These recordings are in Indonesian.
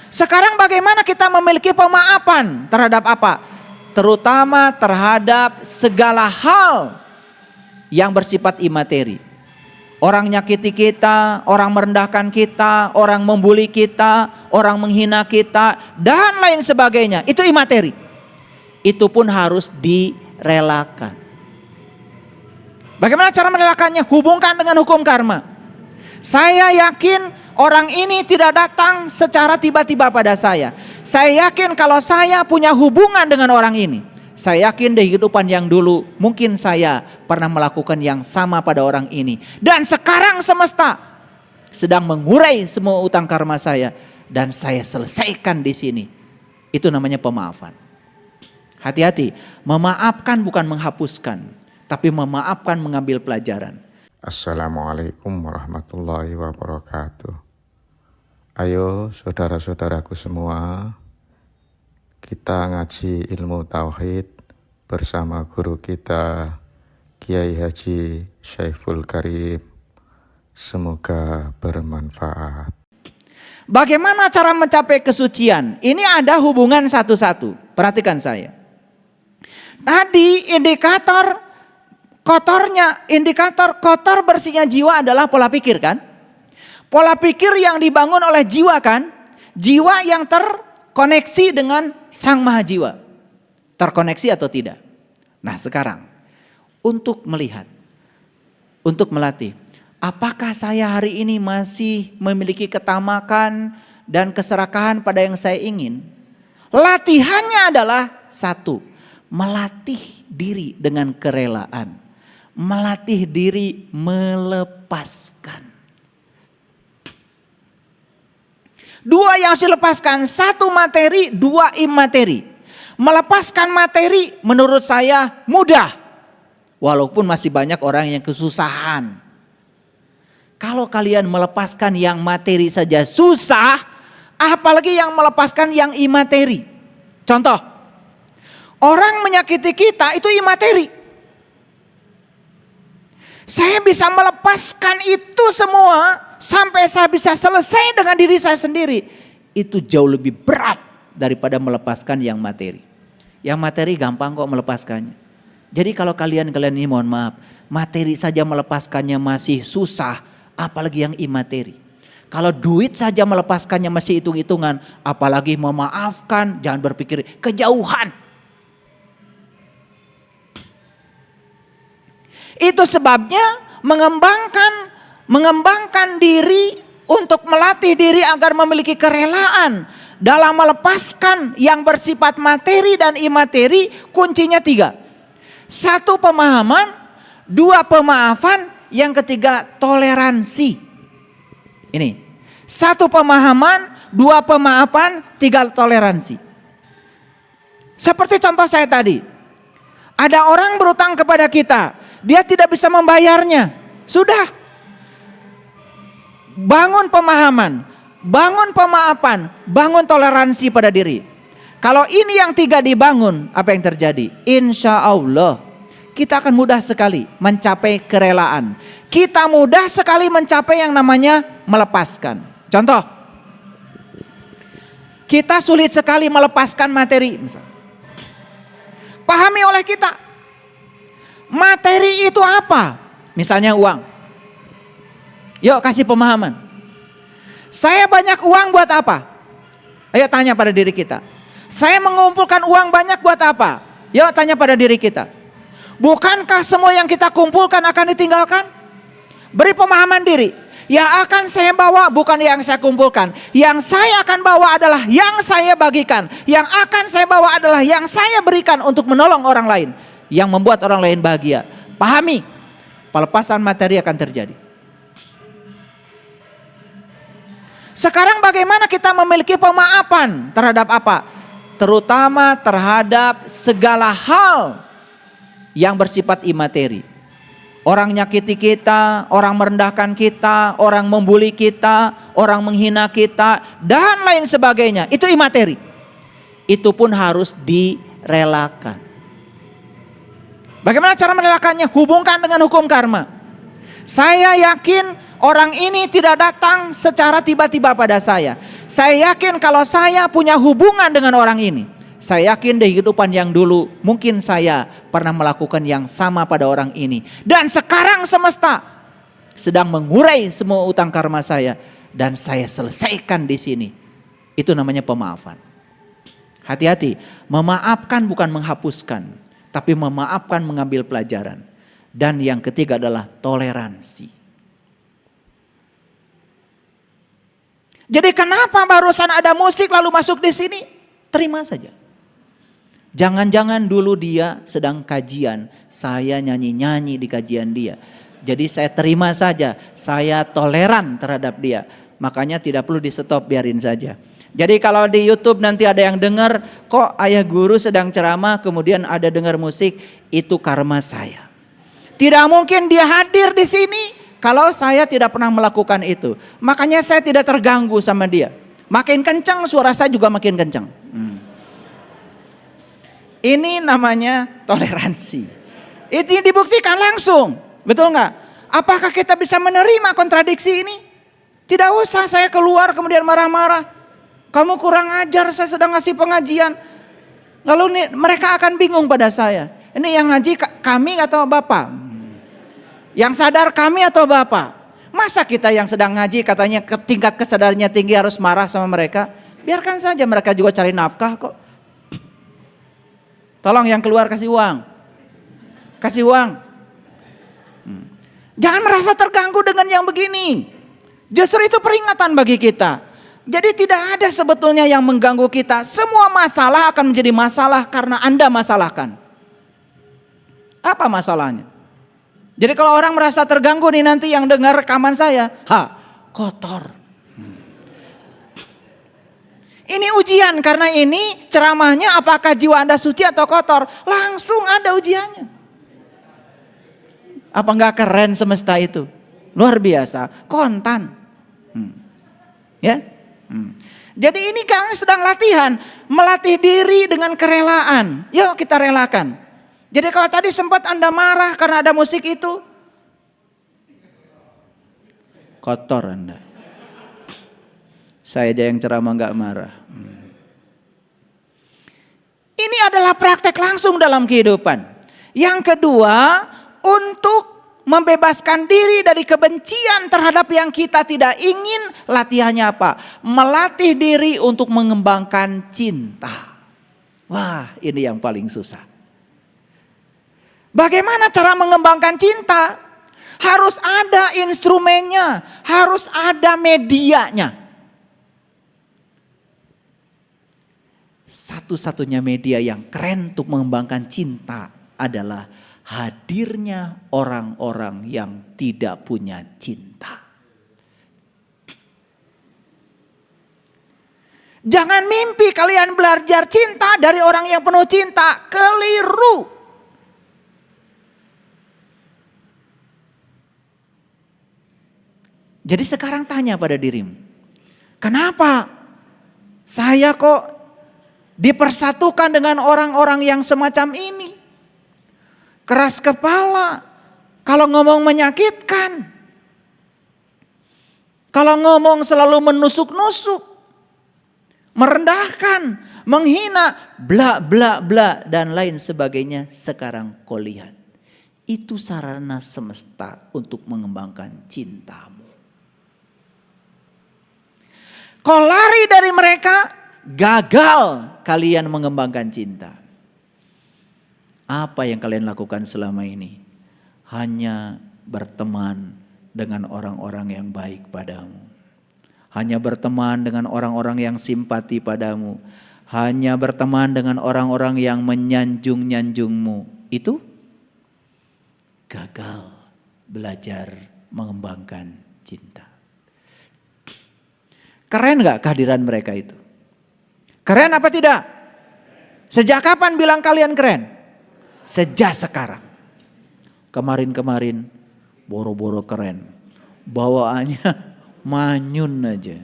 Sekarang bagaimana kita memiliki pemaafan terhadap apa? Terutama terhadap segala hal yang bersifat imateri. Orang nyakiti kita, orang merendahkan kita, orang membuli kita, orang menghina kita, dan lain sebagainya. Itu imateri. Itu pun harus direlakan. Bagaimana cara merelakannya? Hubungkan dengan hukum karma. Saya yakin orang ini tidak datang secara tiba-tiba pada saya. Saya yakin kalau saya punya hubungan dengan orang ini. Saya yakin di kehidupan yang dulu mungkin saya pernah melakukan yang sama pada orang ini. Dan sekarang semesta sedang mengurai semua utang karma saya. Dan saya selesaikan di sini. Itu namanya pemaafan. Hati-hati, memaafkan bukan menghapuskan. Tapi memaafkan mengambil pelajaran. Assalamualaikum warahmatullahi wabarakatuh. Ayo saudara-saudaraku semua, kita ngaji ilmu tauhid bersama guru kita Kiai Haji Syaiful Karim. Semoga bermanfaat. Bagaimana cara mencapai kesucian? Ini ada hubungan satu-satu. Perhatikan saya. Tadi indikator kotor bersihnya jiwa adalah pola pikir kan? Pola pikir yang dibangun oleh jiwa kan? Jiwa yang terkoneksi dengan Sang Maha Jiwa. Terkoneksi atau tidak? Nah sekarang, untuk melihat, untuk melatih. Apakah saya hari ini masih memiliki ketamakan dan keserakahan pada yang saya ingin? Latihannya adalah satu, melatih diri dengan kerelaan. Melatih diri melepaskan. Dua yang harus dilepaskan, satu materi, dua imateri. Melepaskan materi menurut saya mudah. Walaupun masih banyak orang yang kesusahan. Kalau kalian melepaskan yang materi saja susah, apalagi yang melepaskan yang imateri. Contoh, orang menyakiti kita itu imateri. Saya bisa melepaskan itu semua sampai saya bisa selesai dengan diri saya sendiri. Itu jauh lebih berat daripada melepaskan yang materi. Yang materi gampang kok melepaskannya. Jadi kalau kalian ini mohon maaf, materi saja melepaskannya masih susah, apalagi yang imateri. Kalau duit saja melepaskannya masih hitung-hitungan, apalagi memaafkan, jangan berpikir kejauhan. Itu sebabnya mengembangkan diri untuk melatih diri agar memiliki kerelaan dalam melepaskan yang bersifat materi dan imateri. Kuncinya 3. 1 pemahaman, 2 pemaafan, yang ketiga toleransi. Ini 1 pemahaman, 2 pemaafan, 3 toleransi. Seperti contoh saya tadi, ada orang berutang kepada kita. Dia tidak bisa membayarnya. Sudah. Bangun pemahaman, bangun pemaafan, bangun toleransi pada diri. Kalau ini yang 3 dibangun, apa yang terjadi? Insya Allah kita akan mudah sekali mencapai kerelaan. Kita mudah sekali mencapai yang namanya melepaskan. Contoh, kita sulit sekali melepaskan materi. Pahami oleh kita. Materi itu apa? Misalnya uang. Yuk kasih pemahaman. Saya banyak uang buat apa? Ayo tanya pada diri kita. Saya mengumpulkan uang banyak buat apa? Yuk tanya pada diri kita. Bukankah semua yang kita kumpulkan akan ditinggalkan? Beri pemahaman diri. Yang akan saya bawa bukan yang saya kumpulkan. Yang saya akan bawa adalah yang saya bagikan. Yang akan saya bawa adalah yang saya berikan untuk menolong orang lain. Yang membuat orang lain bahagia. Pahami, pelepasan materi akan terjadi. Sekarang bagaimana kita memiliki pemaafan terhadap apa? Terutama terhadap segala hal yang bersifat imateri. Orang nyakiti kita, orang merendahkan kita, orang membuli kita, orang menghina kita, dan lain sebagainya. Itu imateri. Itu pun harus direlakan. Bagaimana cara merelakannya? Hubungkan dengan hukum karma. Saya yakin Orang ini tidak datang secara tiba-tiba pada saya. Saya yakin kalau saya punya hubungan dengan orang ini, saya yakin di kehidupan yang dulu mungkin saya pernah melakukan yang sama pada orang ini. Dan sekarang semesta sedang mengurai semua utang karma saya dan saya selesaikan di sini. Itu namanya pemaafan. Hati-hati, memaafkan bukan menghapuskan, tapi memaafkan mengambil pelajaran. Dan yang ketiga adalah toleransi. Jadi kenapa barusan ada musik lalu masuk di sini? Terima saja. Jangan-jangan dulu dia sedang kajian, saya nyanyi-nyanyi di kajian dia. Jadi saya terima saja, saya toleran terhadap dia. Makanya tidak perlu di stop, biarin saja. Jadi kalau di YouTube nanti ada yang dengar, kok ayah guru sedang ceramah kemudian ada dengar musik, itu karma saya. Tidak mungkin dia hadir di sini kalau saya tidak pernah melakukan itu. Makanya saya tidak terganggu sama dia. Makin kencang suara saya juga makin kencang. Ini namanya toleransi. Itu dibuktikan langsung. Betul nggak? Apakah kita bisa menerima kontradiksi ini? Tidak usah saya keluar kemudian marah-marah. Kamu kurang ajar, saya sedang ngasih pengajian. Lalu mereka akan bingung pada saya. Ini yang ngaji kami atau Bapak? Yang sadar kami atau Bapak? Masa kita yang sedang ngaji katanya tingkat kesadarannya tinggi harus marah sama mereka? Biarkan saja, mereka juga cari nafkah kok. Tolong yang keluar kasih uang. Kasih uang. Jangan merasa terganggu dengan yang begini. Justru itu peringatan bagi kita. Jadi tidak ada sebetulnya yang mengganggu kita. Semua masalah akan menjadi masalah karena Anda masalahkan. Apa masalahnya? Jadi kalau orang merasa terganggu nih nanti yang dengar rekaman saya, kotor. Ini ujian karena ini ceramahnya apakah jiwa Anda suci atau kotor. Langsung ada ujiannya. Apa enggak keren semesta itu? Luar biasa, kontan. Ya. Jadi ini kami sedang latihan, melatih diri dengan kerelaan. Yuk kita relakan. Jadi kalau tadi sempat Anda marah karena ada musik itu, kotor Anda. Saya aja yang ceramah nggak marah. Ini adalah praktek langsung dalam kehidupan. Yang kedua, untuk membebaskan diri dari kebencian terhadap yang kita tidak ingin, latihannya apa? Melatih diri untuk mengembangkan cinta. Wah, ini yang paling susah. Bagaimana cara mengembangkan cinta? Harus ada instrumennya, harus ada medianya. Satu-satunya media yang keren untuk mengembangkan cinta adalah hadirnya orang-orang yang tidak punya cinta. Jangan mimpi kalian belajar cinta dari orang yang penuh cinta, keliru. Jadi sekarang tanya pada dirimu, kenapa saya kok dipersatukan dengan orang-orang yang semacam ini? Keras kepala, kalau ngomong menyakitkan, kalau ngomong selalu menusuk-nusuk, merendahkan, menghina, bla bla bla dan lain sebagainya. Sekarang kau lihat, itu sarana semesta untuk mengembangkan cintamu. Kau lari dari mereka, gagal kalian mengembangkan cinta. Apa yang kalian lakukan selama ini? Hanya berteman dengan orang-orang yang baik padamu. Hanya berteman dengan orang-orang yang simpati padamu. Hanya berteman dengan orang-orang yang menyanjung-nyanjungmu. Itu gagal belajar mengembangkan cinta. Keren gak kehadiran mereka itu? Keren apa tidak? Sejak kapan bilang kalian keren? Sejak sekarang. Kemarin-kemarin boro-boro keren. Bawaannya manyun aja.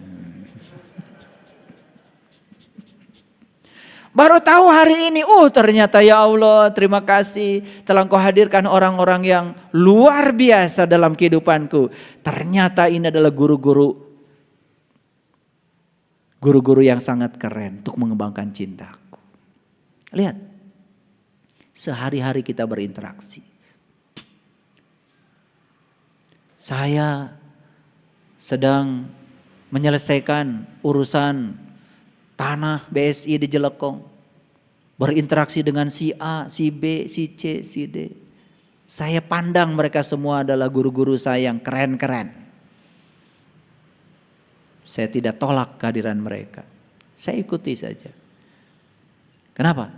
Baru tahu hari ini, ternyata ya Allah terima kasih telah Engkau hadirkan orang-orang yang luar biasa dalam kehidupanku. Ternyata ini adalah guru-guru yang sangat keren untuk mengembangkan cintaku. Lihat, sehari-hari kita berinteraksi. Saya sedang menyelesaikan urusan tanah BSI di Jelekong, berinteraksi dengan si A, si B, si C, si D. Saya pandang mereka semua adalah guru-guru saya yang keren-keren. Saya tidak tolak kehadiran mereka. Saya ikuti saja. Kenapa?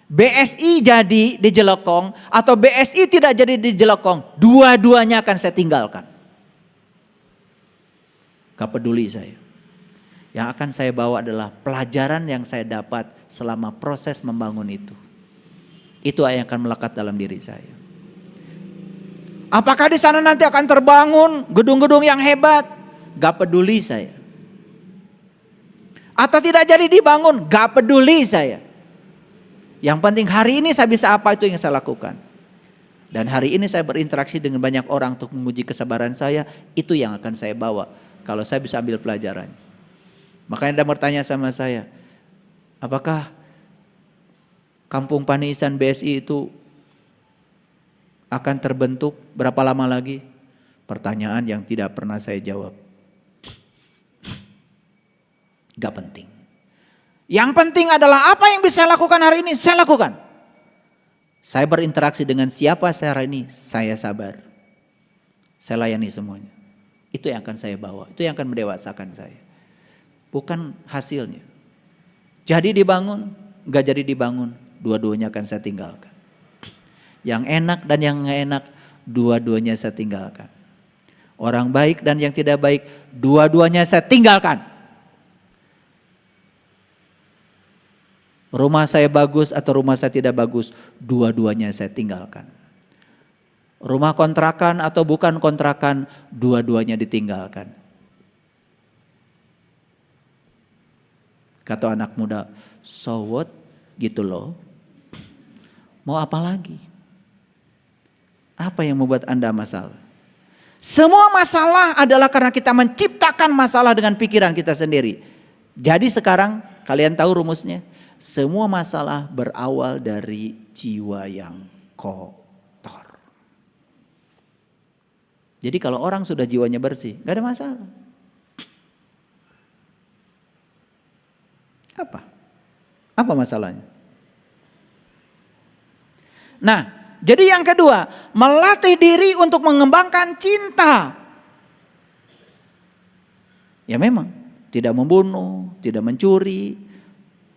BSI jadi di Jelekong atau BSI tidak jadi di Jelekong, dua-duanya akan saya tinggalkan. Gak peduli saya. Yang akan saya bawa adalah pelajaran yang saya dapat selama proses membangun itu. Itu yang akan melekat dalam diri saya. Apakah di sana nanti akan terbangun gedung-gedung yang hebat? Gak peduli saya. Atau tidak jadi dibangun? Gak peduli saya. Yang penting hari ini saya bisa apa, itu yang saya lakukan. Dan hari ini saya berinteraksi dengan banyak orang untuk menguji kesabaran saya. Itu yang akan saya bawa kalau saya bisa ambil pelajaran. Makanya Anda bertanya sama saya, apakah Kampung Paniisan BSI itu akan terbentuk berapa lama lagi? Pertanyaan yang tidak pernah saya jawab. Gak penting. Yang penting adalah apa yang bisa saya lakukan hari ini, saya lakukan. Saya berinteraksi dengan siapa saya hari ini, saya sabar. Saya layani semuanya. Itu yang akan saya bawa, itu yang akan mendewasakan saya. Bukan hasilnya. Jadi dibangun, gak jadi dibangun, dua-duanya akan saya tinggalkan. Yang enak dan yang gak enak, dua-duanya saya tinggalkan. Orang baik dan yang tidak baik, dua-duanya saya tinggalkan. Rumah saya bagus atau rumah saya tidak bagus, dua-duanya saya tinggalkan. Rumah kontrakan atau bukan kontrakan, dua-duanya ditinggalkan. Kata anak muda, so what? Gitu loh. Mau apa lagi? Apa yang membuat Anda masalah? Semua masalah adalah karena kita menciptakan masalah dengan pikiran kita sendiri. Jadi sekarang kalian tahu rumusnya? Semua masalah berawal dari jiwa yang kotor. Jadi kalau orang sudah jiwanya bersih, gak ada masalah. Apa masalahnya? Nah, jadi yang kedua, melatih diri untuk mengembangkan cinta. Ya memang, tidak membunuh, tidak mencuri,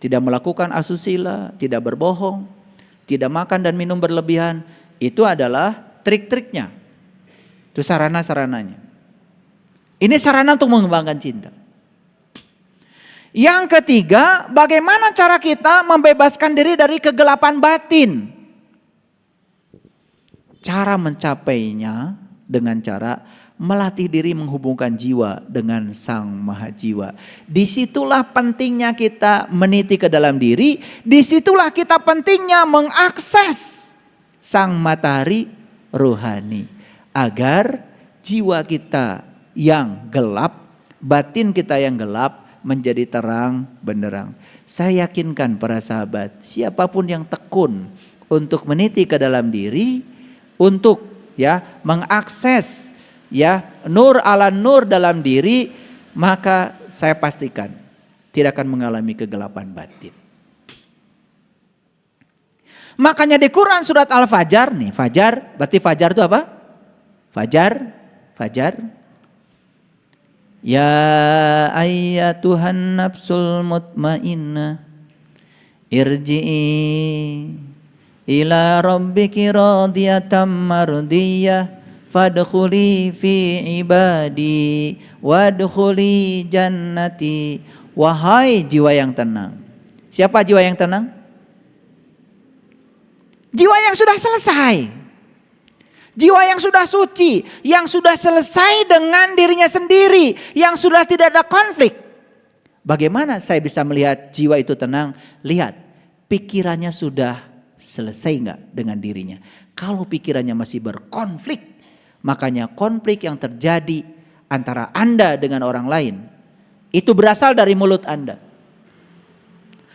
tidak melakukan asusila, tidak berbohong, tidak makan dan minum berlebihan. Itu adalah trik-triknya. Itu sarana-sarananya. Ini sarana untuk mengembangkan cinta. Yang ketiga, bagaimana cara kita membebaskan diri dari kegelapan batin? Cara mencapainya dengan cara melatih diri menghubungkan jiwa dengan Sang Maha Jiwa. Disitulah pentingnya kita meniti ke dalam diri, disitulah kita pentingnya mengakses Sang Matahari Rohani. Agar jiwa kita yang gelap, batin kita yang gelap, menjadi terang benderang. Saya yakinkan para sahabat, siapapun yang tekun untuk meniti ke dalam diri, untuk mengakses nur ala nur dalam diri, maka saya pastikan tidak akan mengalami kegelapan batin. Makanya di Quran surat Al-Fajr nih, Fajar, berarti Fajar itu apa? Fajar. Ya ayyatuhan nafsul mutmainnah irji'i ila rabbiki radiyatan mardiyah fadkhuli fi ibadi wadkhuli jannati. Wahai jiwa yang tenang. Siapa jiwa yang tenang? Jiwa yang sudah selesai. Jiwa yang sudah suci, yang sudah selesai dengan dirinya sendiri, yang sudah tidak ada konflik. Bagaimana saya bisa melihat jiwa itu tenang? Lihat, pikirannya sudah selesai enggak dengan dirinya. Kalau pikirannya masih berkonflik, makanya konflik yang terjadi antara Anda dengan orang lain, itu berasal dari mulut Anda.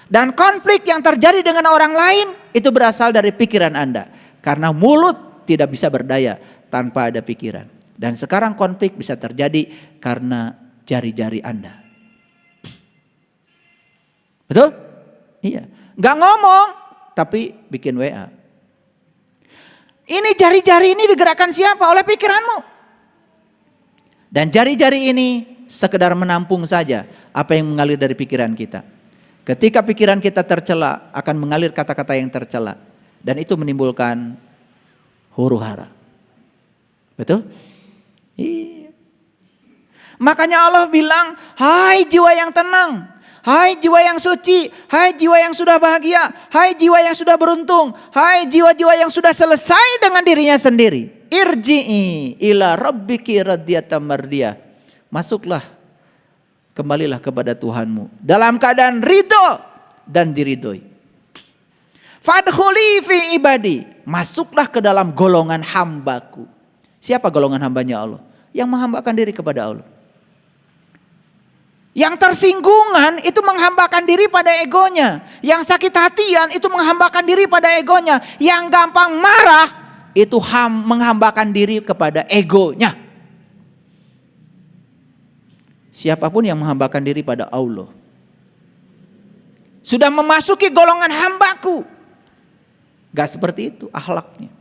Dan konflik yang terjadi dengan orang lain, itu berasal dari pikiran Anda. Karena mulut tidak bisa berdaya tanpa ada pikiran. Dan sekarang konflik bisa terjadi karena jari-jari Anda. Betul? Iya. Gak ngomong, tapi bikin WA. Ini jari-jari ini digerakkan siapa? Oleh pikiranmu. Dan jari-jari ini sekedar menampung saja apa yang mengalir dari pikiran kita. Ketika pikiran kita tercela, akan mengalir kata-kata yang tercela. Dan itu menimbulkan huru hara. Betul? Iya. Makanya Allah bilang, hai jiwa yang tenang. Hai jiwa yang suci, hai jiwa yang sudah bahagia, hai jiwa yang sudah beruntung, hai jiwa-jiwa yang sudah selesai dengan dirinya sendiri. Irji'i ila rabbiki radiyatan mardiyah. Masuklah, kembalilah kepada Tuhanmu dalam keadaan ridho dan diridhoi. Fadkhuli fi ibadi. Masuklah ke dalam golongan hambaku. Siapa golongan hambanya Allah? Yang menghambakan diri kepada Allah. Yang tersinggungan itu menghambakan diri pada egonya. Yang sakit hatian itu menghambakan diri pada egonya. Yang gampang marah itu menghambakan diri kepada egonya. Siapapun yang menghambakan diri pada Allah sudah memasuki golongan hambaku. Gak seperti itu akhlaknya.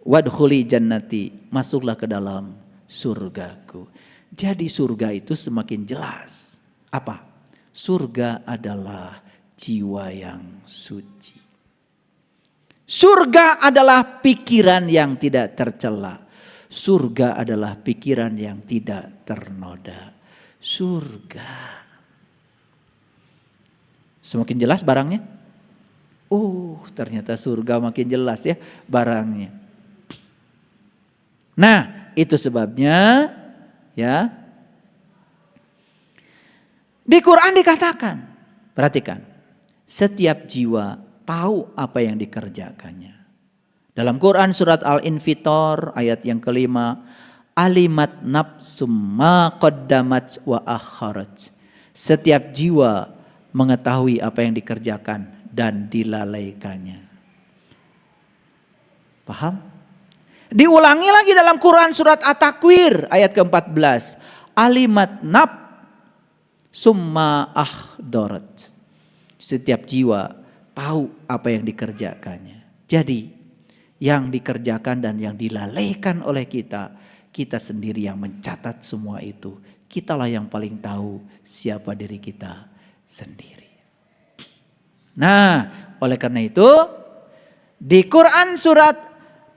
Wadkhuli jannati, masuklah ke dalam surgaku. Jadi surga itu semakin jelas. Apa? Surga adalah jiwa yang suci. Surga adalah pikiran yang tidak tercela. Surga adalah pikiran yang tidak ternoda. Surga. Semakin jelas barangnya? Ternyata surga makin jelas ya barangnya. Nah, itu sebabnya ya. Di Quran dikatakan, perhatikan, setiap jiwa tahu apa yang dikerjakannya. Dalam Quran surat Al-Infitor ayat yang kelima, alimat nafsum ma qaddamat wa akharat. Setiap jiwa mengetahui apa yang dikerjakan dan dilalaikannya. Paham? Diulangi lagi dalam Quran surat At-Takwir ayat ke-14. Alimat naf summa ahdarat. Setiap jiwa tahu apa yang dikerjakannya. Jadi yang dikerjakan dan yang dilalaikan oleh kita, kita sendiri yang mencatat semua itu. Kitalah yang paling tahu siapa diri kita sendiri. Nah, oleh karena itu di Quran surat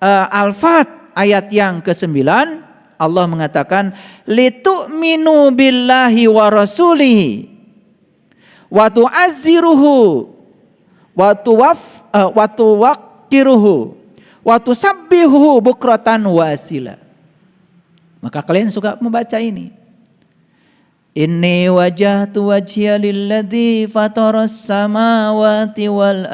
Al-Fat ayat yang ke-9 Allah mengatakan litu'minu billahi wa rasulihi wa tu'azziruhu wa tuwaqqiruhu wa tusabbihuhu bukratan wa asila. Maka kalian suka membaca ini. Inni wajahtu wajhiya lilladzi fataras samawati wal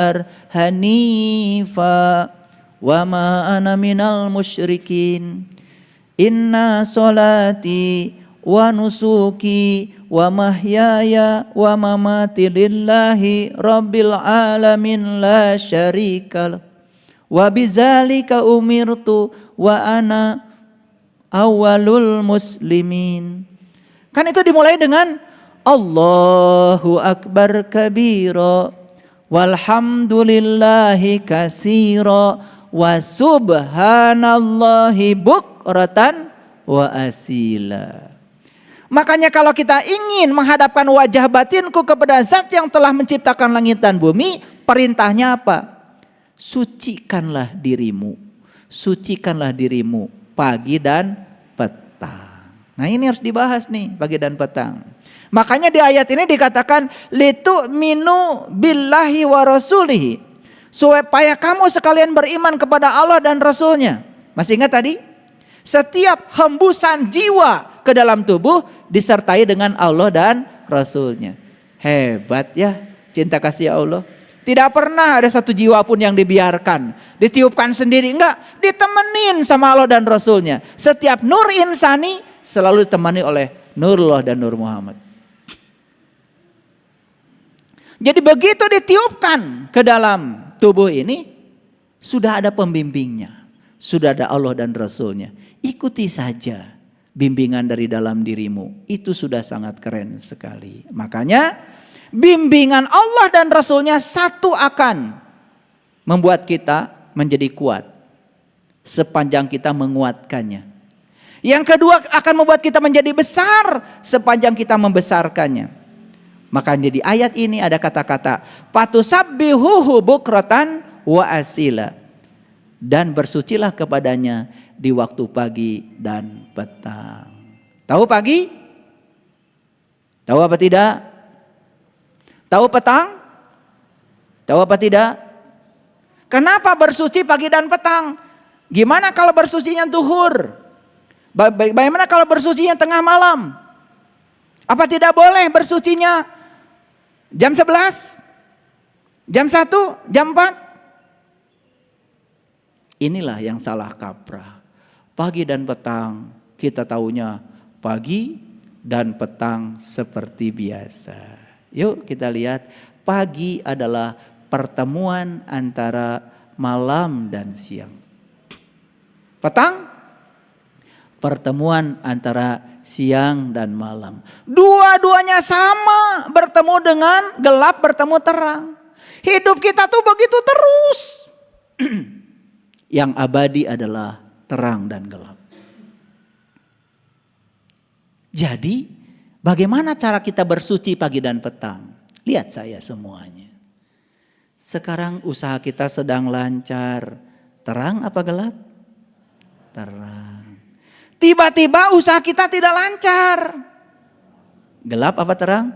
hanifa wa ma ana minal musyrikin. Inna solati wa nusuki wa mahyaya wa mamati lillahi rabbil alamin la syarika lah. Wa bizalika umirtu wa ana awwalul muslimin. Kan itu dimulai dengan Allahu Akbar kabira walhamdulillahi katsira wa subhanallahi bukratan wa asila. Makanya kalau kita ingin menghadapkan wajah batinku kepada zat yang telah menciptakan langit dan bumi, perintahnya apa? Sucikanlah dirimu. Sucikanlah dirimu pagi dan petang. Nah ini harus dibahas nih pagi dan petang. Makanya di ayat ini dikatakan litu'minu billahi wa rasulihi. Supaya kamu sekalian beriman kepada Allah dan Rasulnya. Masih ingat tadi? Setiap hembusan jiwa ke dalam tubuh disertai dengan Allah dan Rasulnya. Hebat ya cinta kasih Allah. Tidak pernah ada satu jiwa pun yang dibiarkan, ditiupkan sendiri. Enggak, ditemenin sama Allah dan Rasulnya. Setiap nur insani selalu ditemani oleh Nurullah dan Nur Muhammad. Jadi begitu ditiupkan ke dalam tubuh ini, sudah ada pembimbingnya. Sudah ada Allah dan Rasulnya. Ikuti saja bimbingan dari dalam dirimu. Itu sudah sangat keren sekali. Makanya bimbingan Allah dan Rasulnya satu akan membuat kita menjadi kuat sepanjang kita menguatkannya. Yang kedua akan membuat kita menjadi besar sepanjang kita membesarkannya. Makanya di ayat ini ada kata-kata fatusabbihuhu bukratan wa asila, dan bersucilah kepadanya di waktu pagi dan petang. Tahu pagi? Tahu apa tidak? Tahu petang? Tahu apa tidak? Kenapa bersuci pagi dan petang? Gimana kalau bersucinya duhur? Bagaimana kalau bersucinya tengah malam? Apa tidak boleh bersucinya jam 11? Jam 1? Jam 4? Inilah yang salah kaprah. Pagi dan petang kita taunya pagi dan petang seperti biasa. Yuk kita lihat, pagi adalah pertemuan antara malam dan siang. Petang, pertemuan antara siang dan malam. Dua-duanya sama, bertemu dengan gelap, bertemu terang. Hidup kita tuh begitu terus. Yang abadi adalah terang dan gelap. Jadi bagaimana cara kita bersuci pagi dan petang? Lihat saya semuanya. Sekarang usaha kita sedang lancar. Terang apa gelap? Terang. Tiba-tiba usaha kita tidak lancar. Gelap apa terang?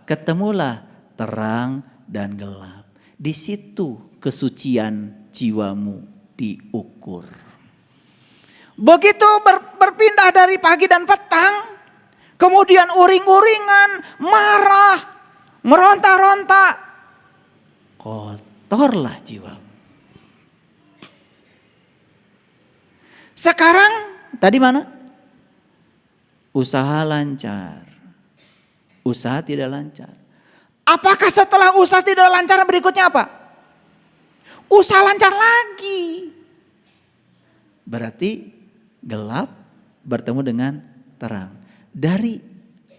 Ketemulah terang dan gelap. Di situ kesucian jiwamu diukur. Begitu berpindah dari pagi dan petang, kemudian uring-uringan, marah, meronta-ronta, kotorlah jiwamu. Sekarang tadi mana? Usaha lancar, usaha tidak lancar. Apakah setelah usaha tidak lancar berikutnya apa? Usaha lancar lagi. Berarti gelap bertemu dengan terang. Dari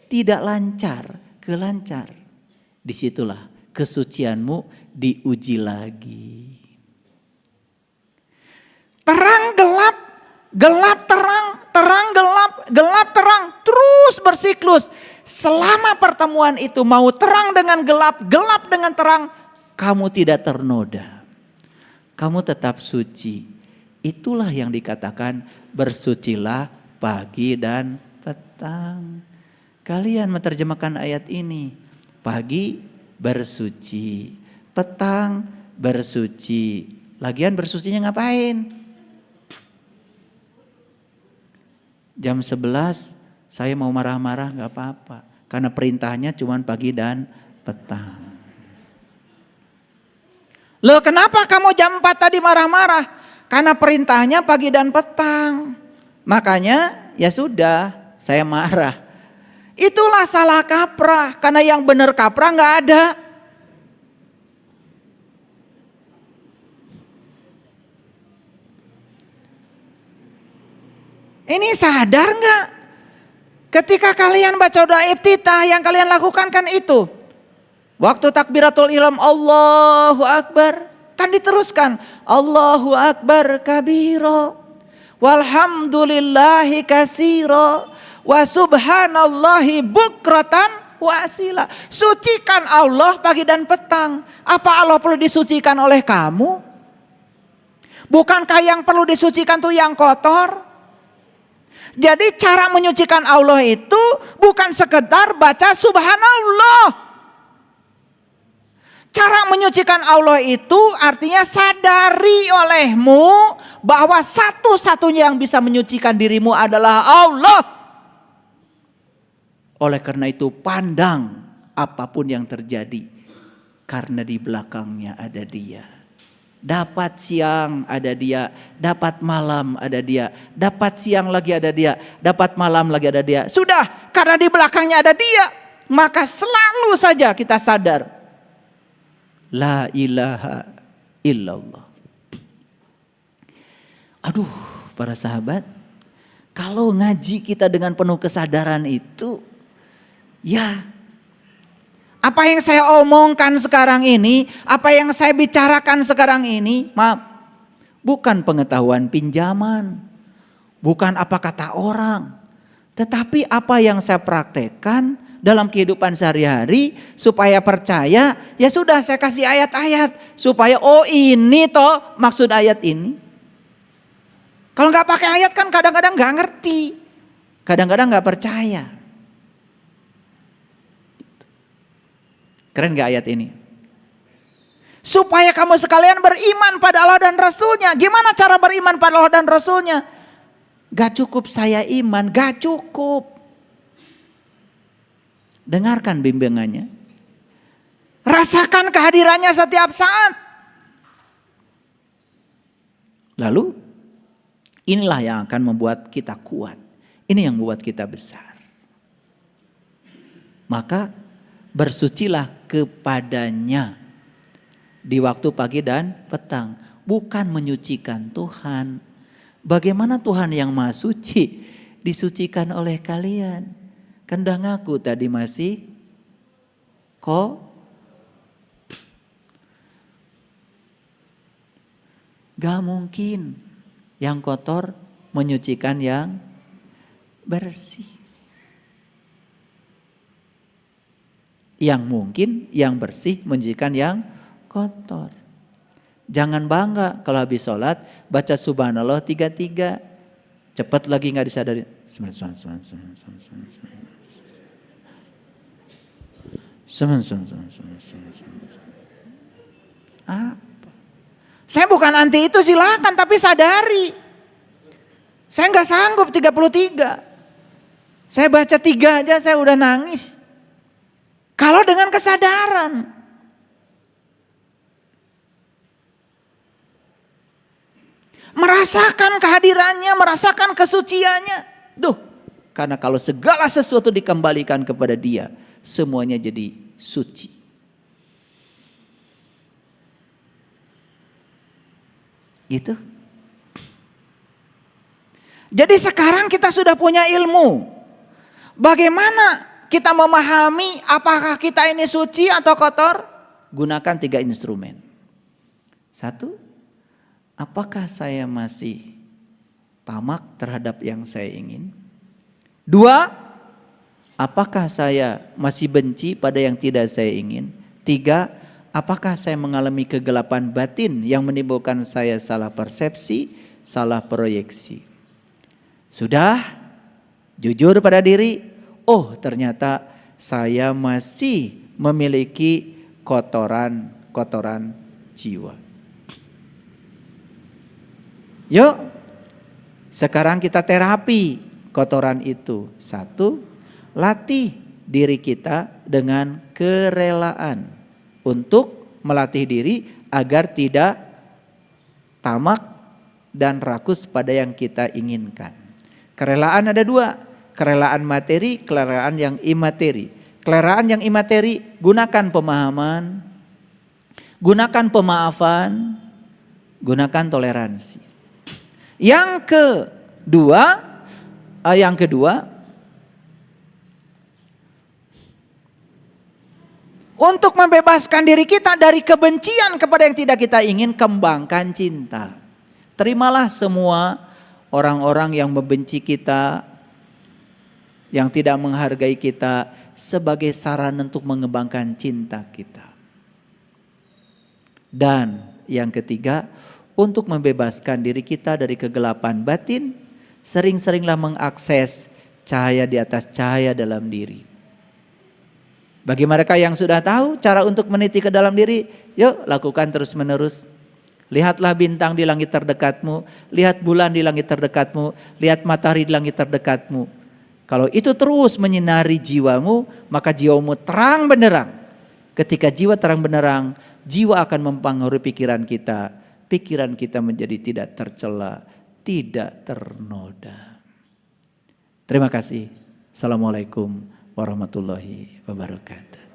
tidak lancar ke lancar. Disitulah kesucianmu diuji lagi. Terang gelap, gelap terang, terang gelap, gelap terang. Terus bersiklus. Selama pertemuan itu mau terang dengan gelap, gelap dengan terang, kamu tidak ternoda. Kamu tetap suci. Itulah yang dikatakan bersucilah pagi dan petang. Kalian menerjemahkan ayat ini. Pagi bersuci, petang bersuci. Lagian bersucinya ngapain? Jam 11 saya mau marah-marah gak apa-apa. Karena perintahnya cuma pagi dan petang. Loh kenapa kamu jam 4 tadi marah-marah? Karena perintahnya pagi dan petang. Makanya ya sudah saya marah. Itulah salah kaprah. Karena yang benar kaprah gak ada. Ini sadar gak? Ketika kalian baca doa iftitah yang kalian lakukan kan itu. Waktu takbiratul ihram Allahu Akbar. Kan diteruskan. Allahu Akbar kabiro. Walhamdulillahi kasiro. Wa subhanallahi bukratan wa asila. Sucikan Allah pagi dan petang. Apa Allah perlu disucikan oleh kamu? Bukankah yang perlu disucikan tuh yang kotor? Jadi cara menyucikan Allah itu bukan sekedar baca subhanallah. Cara menyucikan Allah itu artinya sadari olehmu bahwa satu-satunya yang bisa menyucikan dirimu adalah Allah. Oleh karena itu pandang apapun yang terjadi, karena di belakangnya ada Dia. Dapat siang ada Dia, dapat malam ada Dia, dapat siang lagi ada Dia, dapat malam lagi ada Dia. Sudah, karena di belakangnya ada Dia, maka selalu saja kita sadar la ilaha illallah. Aduh, para sahabat, kalau ngaji kita dengan penuh kesadaran itu, ya, apa yang saya omongkan sekarang ini, apa yang saya bicarakan sekarang ini, maaf, bukan pengetahuan pinjaman, bukan apa kata orang, tetapi apa yang saya praktekkan dalam kehidupan sehari-hari supaya percaya. Ya sudah, saya kasih ayat-ayat supaya oh ini toh maksud ayat ini. Kalau nggak pakai ayat kan kadang-kadang nggak ngerti, kadang-kadang nggak percaya. Keren nggak ayat ini? Supaya kamu sekalian beriman pada Allah dan Rasulnya. Gimana cara beriman pada Allah dan Rasulnya? Gak cukup saya iman, gak cukup. Dengarkan bimbingannya. Rasakan kehadirannya setiap saat. Lalu inilah yang akan membuat kita kuat. Ini yang membuat kita besar. Maka bersucilah kepadanya di waktu pagi dan petang. Bukan menyucikan Tuhan. Bagaimana Tuhan yang maha suci disucikan oleh kalian? Kan udah ngaku tadi masih kok gak mungkin yang kotor menyucikan yang bersih. Yang mungkin yang bersih menyucikan yang kotor. Jangan bangga kalau habis sholat baca subhanallah 3-3. Cepat lagi gak disadari. Apa? Saya bukan anti itu, silakan, tapi sadari. Saya nggak sanggup 33. Saya baca 3 aja saya udah nangis. Kalau dengan kesadaran. Merasakan kehadirannya, merasakan kesuciannya. Duh, karena kalau segala sesuatu dikembalikan kepada Dia, semuanya jadi suci. Gitu. Jadi sekarang kita sudah punya ilmu. Bagaimana kita memahami apakah kita ini suci atau kotor? Gunakan 3 instrumen. 1, apakah saya masih tamak terhadap yang saya ingin? 2, apakah saya masih benci pada yang tidak saya ingin? 3, apakah saya mengalami kegelapan batin yang menimbulkan saya salah persepsi, salah proyeksi? Sudah jujur pada diri, oh ternyata saya masih memiliki kotoran jiwa. Yuk, sekarang kita terapi kotoran itu. 1, latih diri kita dengan kerelaan untuk melatih diri agar tidak tamak dan rakus pada yang kita inginkan. Kerelaan ada 2, kerelaan materi, kerelaan yang imateri. Kerelaan yang imateri, gunakan pemahaman, gunakan pemaafan, gunakan toleransi. Yang kedua, untuk membebaskan diri kita dari kebencian kepada yang tidak kita ingin, kembangkan cinta. Terimalah semua orang-orang yang membenci kita, yang tidak menghargai kita, sebagai saran untuk mengembangkan cinta kita. Dan yang ketiga, untuk membebaskan diri kita dari kegelapan batin, sering-seringlah mengakses cahaya di atas cahaya dalam diri. Bagi mereka yang sudah tahu cara untuk meniti ke dalam diri, yuk lakukan terus menerus. Lihatlah bintang di langit terdekatmu, lihat bulan di langit terdekatmu, lihat matahari di langit terdekatmu. Kalau itu terus menyinari jiwamu, maka jiwamu terang benderang. Ketika jiwa terang benderang, jiwa akan mempengaruhi pikiran kita. Pikiran kita menjadi tidak tercela, tidak ternoda. Terima kasih. Assalamualaikum warahmatullahi wabarakatuh.